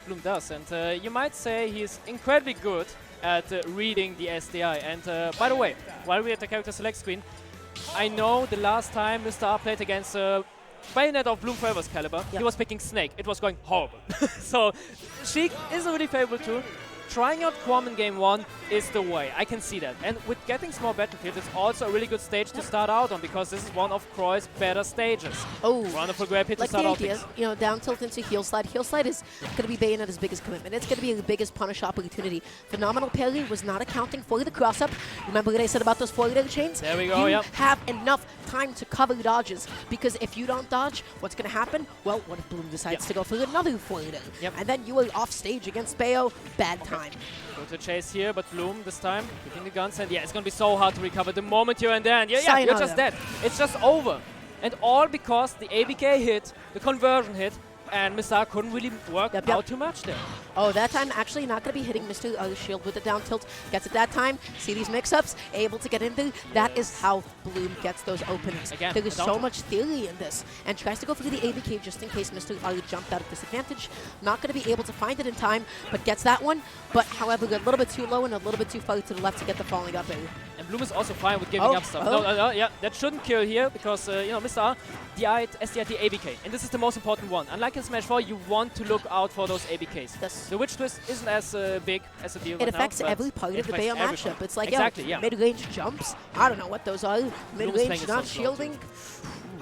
Bloom does. And you might say he's incredibly good at reading the SDI. And by the way, while we're at the character select screen, I know the last time Mr. R played against Bayonetta of Bloom4eva's caliber, he was picking Snake. It was going horrible. So Sheik isn't really favorable too. Trying out Chrom in game 1 is the way. I can see that. And with getting small battlefields, it's also a really good stage to start out on, because this is one of Kroy's better stages. Oh, wonderful grab hit like to start out. You know, down tilt into heel slide. Heel slide is going to be Bayonetta's biggest commitment. It's going to be the biggest punish opportunity. Phenomenal parry was not accounting for the cross up. Remember what I said about those forward chains? There we go. You have enough time to cover dodges, because if you don't dodge, what's going to happen? Well, what if Bloom decides to go for another forward? And then you are off stage against Bayo. Bad time. Go to chase here, but Bloom this time picking the guns, and it's gonna be so hard to recover the moment you're in there, and you're just dead. It's just over. And all because the ABK hit, the conversion hit, and Mr. R couldn't really work out too much there. Oh, that time actually not going to be hitting Mr. Shield with the down tilt. Gets it that time. See these mix-ups? Able to get in there. That is how Bloom gets those openings. Again, there is so much theory in this. And tries to go for the ABK just in case Mr. R jumped out at disadvantage. Not going to be able to find it in time, but gets that one. But however, a little bit too low and a little bit too far to the left to get the falling up area. And Bloom is also fine with giving up stuff. No, that shouldn't kill here, because you know, Mr. R DI'd SDI'd ABK, and this is the most important one. Unlike in Smash 4, you want to look out for those ABKs. Yes. The Witch Twist isn't as big as a deal It affects every part of the Bayo matchup. It's like, exactly, mid-range jumps. I don't know what those are. Mid-range not shielding.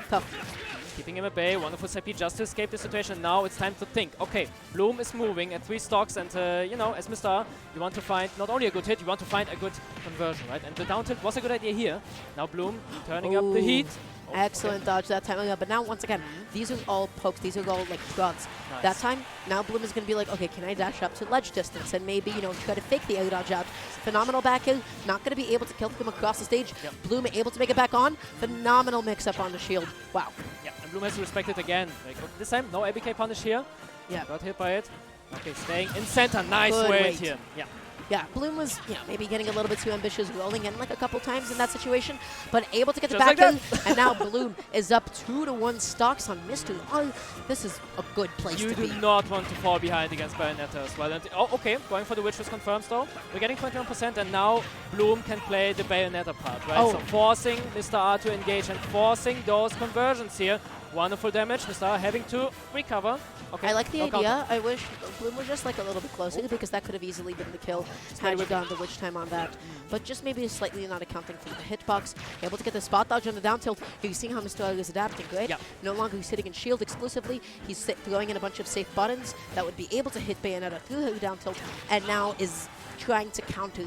Tough. Keeping him at bay, wonderful CP just to escape the situation. Now it's time to think. Okay, Bloom is moving at 3 stocks, and you know, as Mr. R, you want to find not only a good hit, you want to find a good conversion, right? And the down tilt was a good idea here. Now Bloom turning up the heat. Excellent dodge that time. But now, once again, these are all pokes. These are all like prods. Nice. That time, now Bloom is going to be like, okay, can I dash up to ledge distance and maybe, you know, try to fake the air dodge out. Phenomenal back air. Not going to be able to kill him across the stage. Bloom able to make it back on. Phenomenal mix-up on the shield. Wow. Yeah, and Bloom has to respect it again. Like, this time, no ABK punish here. Yeah. Got hit by it. Okay, staying in center. Nice Good wait here. Yeah. Yeah, Bloom was, you know, maybe getting a little bit too ambitious, rolling in like a couple times in that situation, but able to get the back in, and now Bloom is up 2-1 stocks on Mr. R. This is a good place to be. You do not want to fall behind against Bayonetta as well. And oh, okay, going for the Witch was confirmed though. We're getting 21%, and now Bloom can play the Bayonetta part, right? So forcing Mr. R to engage and forcing those conversions here. Wonderful damage. Mr. R having to recover. Okay, I like the idea. Counter. I wish Bloom was just like a little bit closer, because that could have easily been the kill had you gone the Witch time on that. But just maybe slightly not accounting for the hitbox. Able to get the spot dodge on the down tilt. You're seeing how Mr. R is adapting, right? Yeah. No longer he's sitting in shield exclusively. He's throwing in a bunch of safe buttons that would be able to hit Bayonetta through her down tilt, and now is trying to counter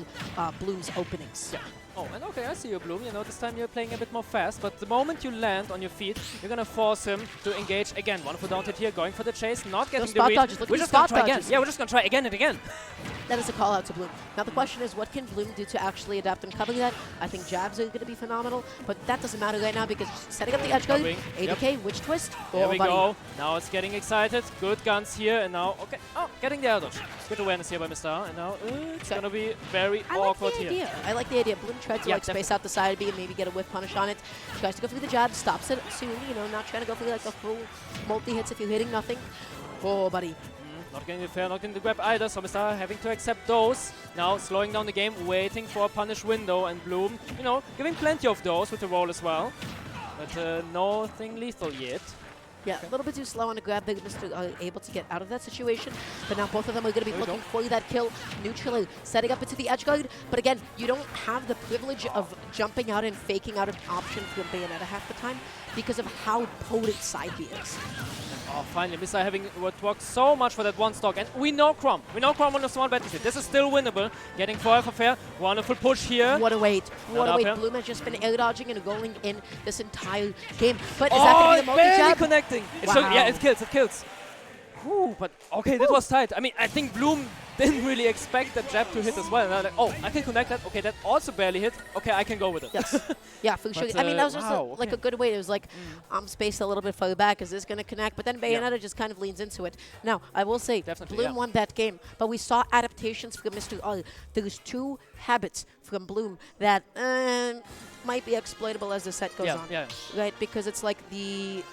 Bloom's openings. Yeah. Oh, and okay, I see you, Bloom. You know, this time you're playing a bit more fast, but the moment you land on your feet, you're gonna force him to engage again. Wonderful down tilt here, going for the chase, not getting the read. Dodges. We're just gonna try again. Yeah, we're just gonna try again and again. That is a call out to Bloom. Now the question is, what can Bloom do to actually adapt and cover that? I think jabs are going to be phenomenal, but that doesn't matter right now, because setting up the edge guard, ABK, Witch Twist. There we go. Now it's getting excited. Good guns here, and now, okay, getting the air dodge. Good awareness here by Mr. R, and now it's going to be very awkward here. I like the idea. Bloom tried to space out the side B and maybe get a whiff punish on it. Tries to go for the jab, stops it soon, you know, not trying to go for like a full multi-hits if you're hitting nothing. Oh, buddy. Not getting the fair, not getting the grab either, so Mr. R having to accept those. Now slowing down the game, waiting for a punish window, and Bloom, you know, giving plenty of those with the roll as well. But nothing lethal yet. Yeah, a little bit too slow on the grab. Mr. able to get out of that situation. But now both of them are going to be looking for that kill. Neutral setting up into the edge guard. But again, you don't have the privilege of jumping out and faking out an option from Bayonetta half the time, because of how potent side B is. Oh, finally, Mr. having worked so much for that one stock. And we know Chrom. We know Chrom on the small battlefield. This is still winnable. Getting forever fair. Wonderful push here. What a wait. What a wait. Bloom has just been air dodging and rolling in this entire game. But is that going to be the multi-jab? Connecting. Wow. Yeah, it kills. It kills. Whew, but okay, that was tight. I mean, I think Bloom didn't really expect that jab to hit as well. And I was like, oh, I can connect that. Okay, that also barely hit. Okay, I can go with it. Yes. Yeah, for sure. I mean, that was just like a good way. It was like, I'm spaced a little bit further back. Is this going to connect? But then Bayonetta just kind of leans into it. Now, I will say, Bloom won that game. But we saw adaptations from Mr. R. There's 2 habits from Bloom that might be exploitable as the set goes on. Right? Because it's like the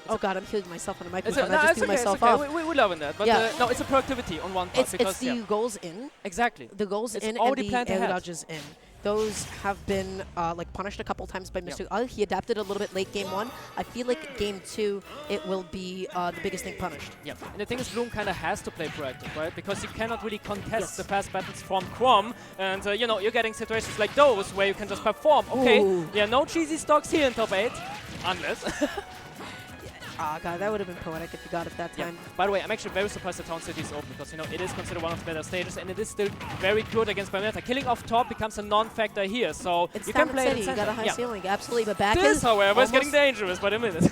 Oh god, I'm killing myself on the It's microphone. I just threw myself off. We're loving that. But no, it's a productivity on one part. It's the goals in. Exactly. The goals It's in and already the planned air ahead. dodges in. Those have been like punished a couple times by Mr. Al. He adapted a little bit late game 1. I feel like game 2, it will be the biggest thing punished. Yeah, and the thing is, Bloom kind of has to play proactive, right? Because you cannot really contest the fast buttons from Chrom, and you know, you're getting situations like those where you can just perform. Okay, yeah, no cheesy stocks here in top 8, unless. Ah, god, that would have been poetic if you got it that time. By the way, I'm actually very surprised that Town City is open because, you know, it is considered one of the better stages and it is still very good against Bayonetta. Killing off top becomes a non-factor here, so it's you can play it in you got a high ceiling, absolutely, but back this, however, is getting dangerous by the minute.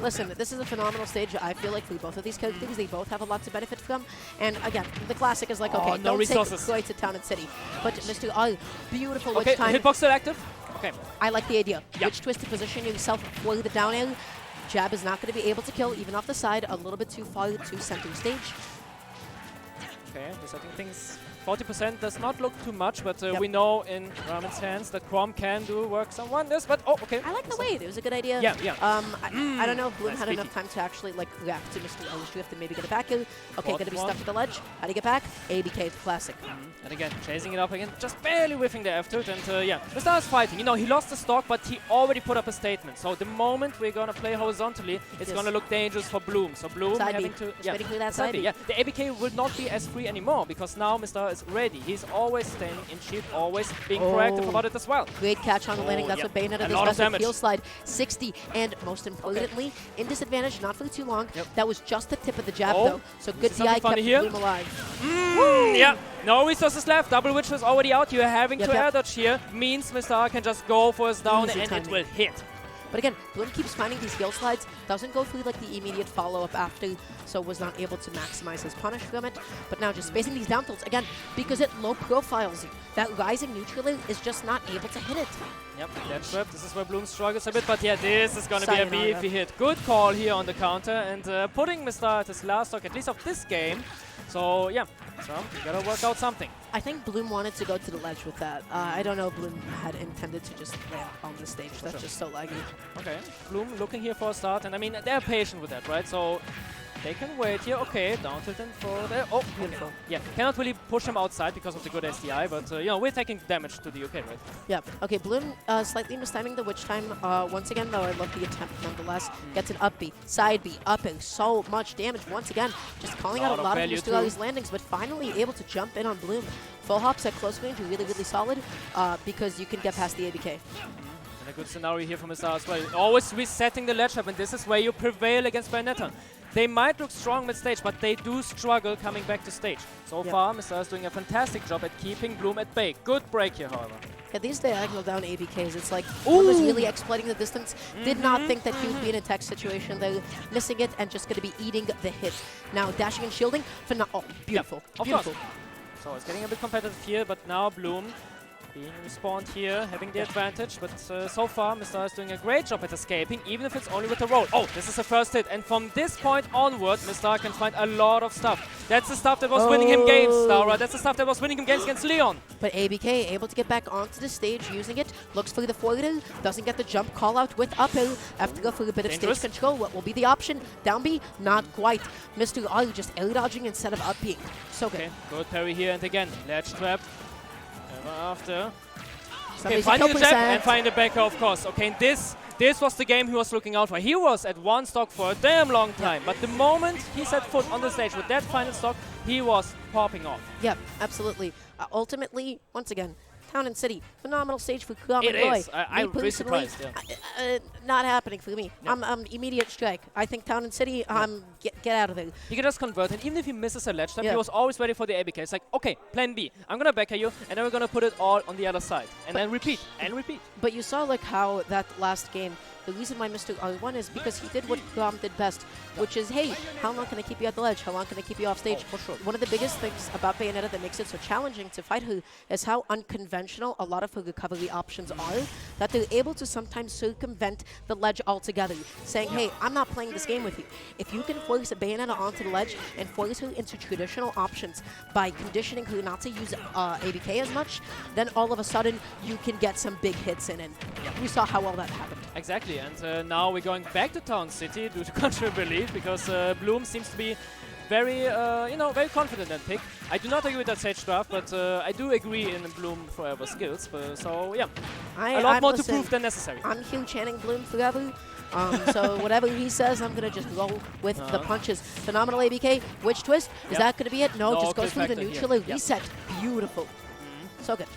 Listen, this is a phenomenal stage. I feel like for both of these characters, they both have a lot to benefit from. And again, the classic is like, okay, no don't resources. take Koi to Town and City. But Mr. Al, beautiful Okay, witch time. hitbox still active. Okay. I like the idea. Witch twist to position yourself for the down air. Jab is not going to be able to kill, even off the side, a little bit too far to center stage. Okay, resetting things. 40% does not look too much, but we know in Ramen's hands that Chrom can do work some wonders, but okay. I like the wait. It was a good idea. Yeah. I don't know if Bloom had enough time to actually like react to Mr. L's drift and maybe get it back. Okay, going to be stuck at the ledge. How do you get back? ABK, classic. And again, chasing it up again, just barely whiffing the F tilt, and yeah, Mr. is fighting. You know, he lost the stock, but he already put up a statement. So the moment we're gonna play horizontally, it's gonna look dangerous for Bloom. So Bloom having to waiting for that side B. Yeah, the ABK will not be as free anymore because now Mr. is ready. He's always staying in shield, always being proactive about it as well. Great catch on the landing. That's what Bayonetta does best with heel slide. 60, and most importantly, in disadvantage, not for too long. That was just the tip of the jab, though. So good DI kept Bloom alive. Yeah, no resources left. Double witch was already out. You're having to air dodge here. Means Mr. R can just go for his down and it will hit. But again, Bloom keeps finding these heel slides, doesn't go through like the immediate follow-up after, so was not able to maximize his punish from it. But now just spacing these down tilts, again, because it low profiles you. That rising neutral is just not able to hit it. Yep, that trap. This is where Bloom struggles a bit, but yeah, this is going to be a beefy hit. Good call here on the counter, and putting Mr. at his last stock, at least of this game. So yeah, so you gotta work out something. I think Bloom wanted to go to the ledge with that. I don't know if Bloom had intended to just land on the stage. That's just so laggy. Okay, Bloom looking here for a start, and I mean, they're patient with that, right? So they can wait here. Okay, down tilt and for there. Oh, beautiful. Yeah, cannot really push him outside because of the good SDI, but you know, we're taking damage to the UK, right? Yeah. Okay, Bloom slightly mistiming the witch time once again, though I love the attempt nonetheless. Gets an up B, side B, upping so much damage once again. Just calling out a lot of Mr. Ali's landings, but finally able to jump in on Bloom. Full hops at close range are really, really solid because you can get past the ABK. And a good scenario here from Mr. as well. Always resetting the ledge up, and this is where you prevail against Bayonetta. They might look strong mid-stage, but they do struggle coming back to stage. So far, Mr. is doing a fantastic job at keeping Bloom at bay. Good break here, however. Yeah, these diagonal down ABKs, it's like Bloom was really exploiting the distance. Did not think that he would be in a tech situation. They're missing it and just going to be eating the hit. Now, dashing and shielding. Oh, beautiful. Yeah, beautiful. So it's getting a bit competitive here, but now Bloom being respawned here, having the advantage, but so far Mr. is doing a great job at escaping, even if it's only with the roll. Oh, this is the first hit, and from this point onward, Mr. can find a lot of stuff. That's the stuff that was winning him games, Stara. That's the stuff that was winning him games against Lyon. But ABK able to get back onto the stage using it, looks for the forward, doesn't get the jump call out with up air, have to go for a bit of stage control. What will be the option? Down B? Not quite. Mr. R just air dodging instead of up being. So good. Okay, good parry here, and again, ledge trap. After. Okay, finding the jab and finding the backer, of course. Okay, and this was the game he was looking out for. He was at one stock for a damn long time, but the moment he set foot on the stage with that final stock, he was popping off. Yeah, absolutely. Ultimately, once again, Town and City, phenomenal stage for Chrom and Roy. I'm really surprised. Not happening for me. No. I'm immediate strike. I think Town and City, get out of there. He can just convert, and even if he misses a ledge step, he was always ready for the ABK. It's like, okay, plan B. I'm gonna backer you, and then we're gonna put it all on the other side, and then repeat and repeat. But you saw like how that last game. The reason why Mr. R won is because he did what Chrom did best, which is, hey, how long can I keep you at the ledge? How long can I keep you off stage? For sure. One of the biggest things about Bayonetta that makes it so challenging to fight her is how unconventional a lot of her recovery options are, that they're able to sometimes circumvent the ledge altogether, saying, hey, I'm not playing this game with you. If you can force a Bayonetta onto the ledge and force her into traditional options by conditioning her not to use ABK as much, then all of a sudden you can get some big hits in, and we saw how well that happened. Exactly. City. And now we're going back to Town City due to contrary belief, because Bloom seems to be very, very confident in pick. I do not agree with that Sage draft, but I do agree in Bloom4eva skills. So yeah, a lot more to prove than necessary. I'm huge chanting Bloom4eva. So whatever he says, I'm gonna just roll with the punches. Phenomenal ABK, witch twist. Is that gonna be it? No, just goes through the neutral reset. Beautiful. So good.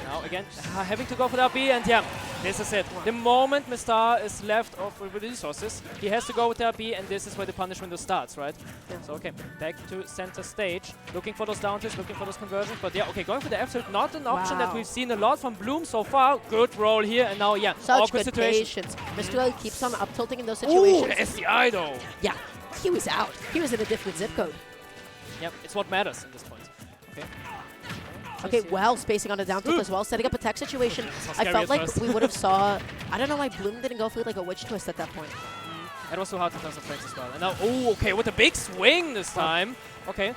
Now again, having to go for the RB, and yeah, this is it. The moment Mr. is left off with resources, he has to go with the RB, and this is where the punish window starts, right? Yeah. So okay, back to center stage, looking for those down tilts, looking for those conversions, but yeah, okay, going for the F tilt, not an option that we've seen a lot from Bloom so far. Good roll here, and now yeah, such awkward good situation. Patience. Mr. keeps on up tilting in those situations. Ooh, the SDI though. Yeah, he was out. He was in a different zip code. Yep, it's what matters at this point. Okay. Okay, well, spacing on the down tilt as well, setting up a tech situation. I felt like we would have saw... I don't know why Bloom didn't go for like a witch twist at that point. It was so hard in terms of frames as well. And now, oh, okay, with a big swing this time. Okay,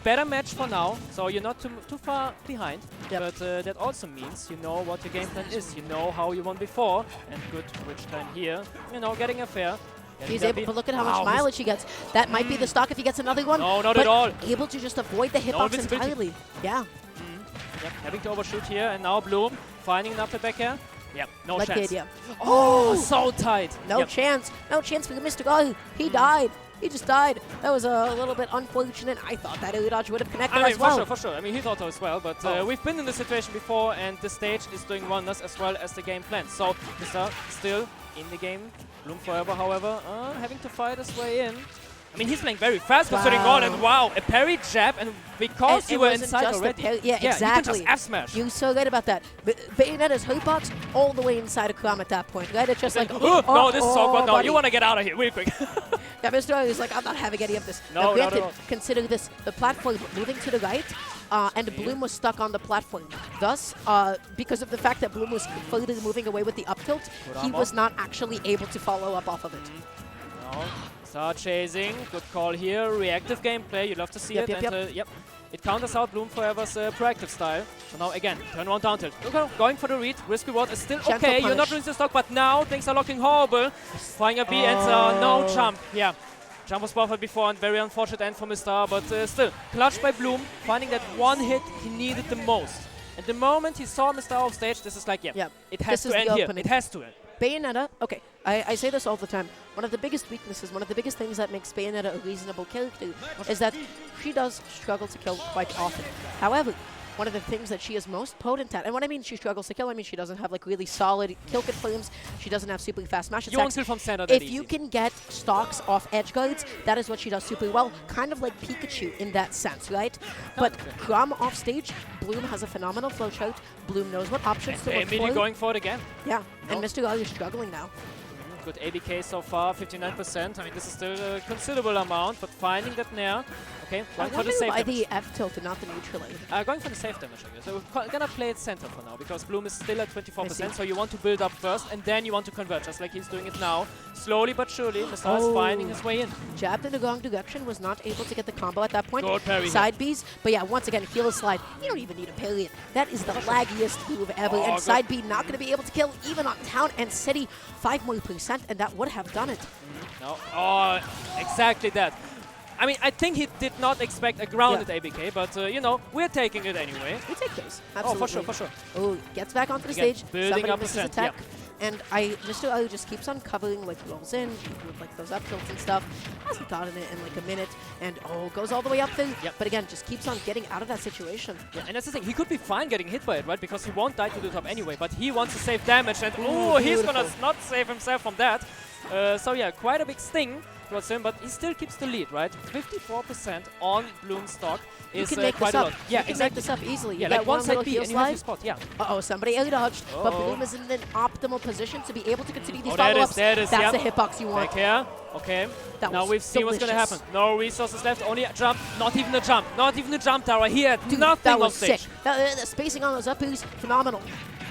better match for now, so you're not too far behind. Yep. But that also means you know what your game plan is. You know how you won before. And good witch time here. You know, getting a fair. He's able to look at how much mileage he gets. That might be the stock if he gets another one. No, not at all. Able to just avoid the hitbox entirely. Yeah. Yep, having to overshoot here, and now Bloom finding an upper back here. Yep, no like chance. Oh, so tight. No chance. No chance for Mr. Guy. He died. He just died. That was a little bit unfortunate. I thought that air dodge would have connected as well. For sure. I mean, he thought so as well, but we've been in this situation before, and the stage is doing wonders as well as the game plan. So, Mr. still in the game. Bloom4eva, however, having to fight his way in. I mean, he's playing very fast considering all, and wow, a parry jab, and because you were inside already. Yeah, exactly. You can just F-smash. You're so right about that. Bayonetta's hitbox all the way inside of Chrom at that point, right? It's just like, no, this is awkward. No, you want to get out of here real quick. Yeah, Mr. is like, I'm not having any of this. No, now, granted, not at all. consider this, the platform moving to the right, and Bloom was stuck on the platform. Thus, because of the fact that Bloom was further moving away with the up tilt, he was not actually able to follow up off of it. No. Start chasing, good call here, reactive gameplay, you love to see it, and it counters out Bloom4eva's proactive style. So now again, turn around down tilt. Okay, going for the read, risk reward is still okay, you're not losing the stock, but now things are looking horrible. Flying a B and no jump, yeah. Jump was buffered before, and very unfortunate end for Mr. But still, clutched by Bloom, finding that one hit he needed the most. And the moment he saw Mr. off stage, this is like, it has to end here, it has to end. Bayonetta, okay, I say this all the time. One of the biggest weaknesses, one of the biggest things that makes Bayonetta a reasonable character is that she does struggle to kill quite often. However, one of the things that she is most potent at, and when I mean she struggles to kill, I mean she doesn't have like really solid kill confirms, she doesn't have super fast smash attacks. You won't kill from center if you can get stocks off edge guards, that is what she does super well, kind of like Pikachu in that sense, right? But Chrom off stage, Bloom has a phenomenal flow chart, Bloom knows what options to look for. Going for it again. Yeah, and Mr. Guy is struggling now. Good ABK so far, 59%. I mean, this is still a considerable amount, but finding that Nair. Okay, going for the safe damage. the F tilt and not the neutral aid? Going for the safe damage, I guess. So we're gonna play it center for now, because Bloom is still at 24%, so you want to build up first, and then you want to convert, just like he's doing it now. Slowly but surely, Mr. is finding his way in. Jabbed in the wrong direction, was not able to get the combo at that point. Good parry. Side Bs, but yeah, once again, heel slide. You don't even need a parry. That is the laggiest move ever, and side B not gonna be able to kill even on Town and City. 5% more, and that would have done it. No, exactly that. I mean, I think he did not expect a grounded ABK, but, you know, we're taking it anyway. We take those. Absolutely. For sure. Oh, gets back onto the stage. Building up misses attack. And Mr. O just keeps on covering, like, rolls in with, like, those up tilts and stuff. Hasn't gotten it in, like, a minute. And, goes all the way up there. But again, just keeps on getting out of that situation. Yeah, and that's the thing. He could be fine getting hit by it, right? Because he won't die to the top anyway. But he wants to save damage. And, he's gonna not save himself from that. So, yeah, quite a big sting towards him, but he still keeps the lead, right? 54% on Bloom stock is quite a lot. Yeah, you can make this up easily. Yeah, like one side B and you have your spot, somebody air dodged, but Bloom is in an optimal position to be able to continue these follow-ups. That's the hitbox you want. Back here, okay. Now we've seen what's gonna happen. No resources left, only a jump, not even a jump. Not even a jump tower here, nothing that was on stage. Sick. The spacing on those up-Bs, phenomenal.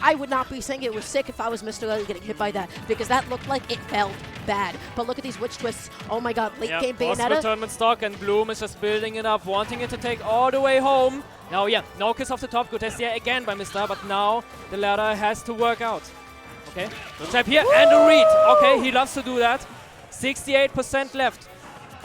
I would not be saying it was sick if I was Mr. Lily getting hit by that, because that looked like it felt bad. But look at these witch twists. Oh my god, late game Bayonetta. Tournament stock, and Bloom is just building it up, wanting it to take all the way home. Now, no kiss off the top. Good SDI again by Mr. But now the ladder has to work out. Okay, good tap here, and a read. Okay, he loves to do that. 68% left.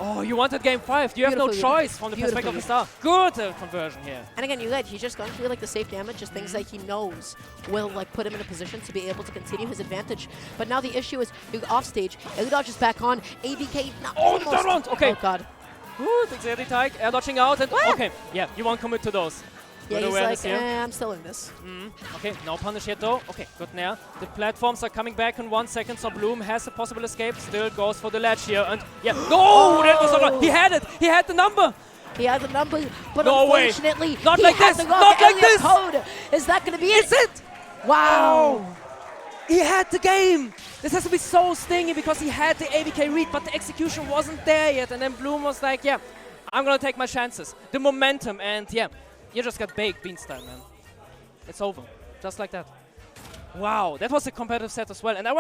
Oh, you wanted game 5. You have no choice from the perspective of the star. Good conversion here. And again, you're right. He's just going for like the safe damage, just things that he knows will like put him in a position to be able to continue his advantage. But now the issue is off stage. Eludodge is back on. AVK not almost. Down round. Okay. Oh god. Ooh, the Teig, air dodging out, and okay, yeah, you won't commit to those. Yeah, he's like, I'm still in this. Okay, no punish yet though. Okay, good nair. The platforms are coming back in 1 second, so Bloom has a possible escape. Still goes for the ledge here, and yeah, no, that was over. He had it. He had the number. He had the number, but no unfortunately, way. Not like this. Not like this. Code. Is that going to be it? It's it. Wow. Oh. He had the game. This has to be so stingy because he had the AVK read, but the execution wasn't there yet. And then Bloom was like, yeah, I'm going to take my chances. The momentum, and yeah, you just got baked, Beanstyle, man. It's over. Just like that. Wow, that was a competitive set as well. And I was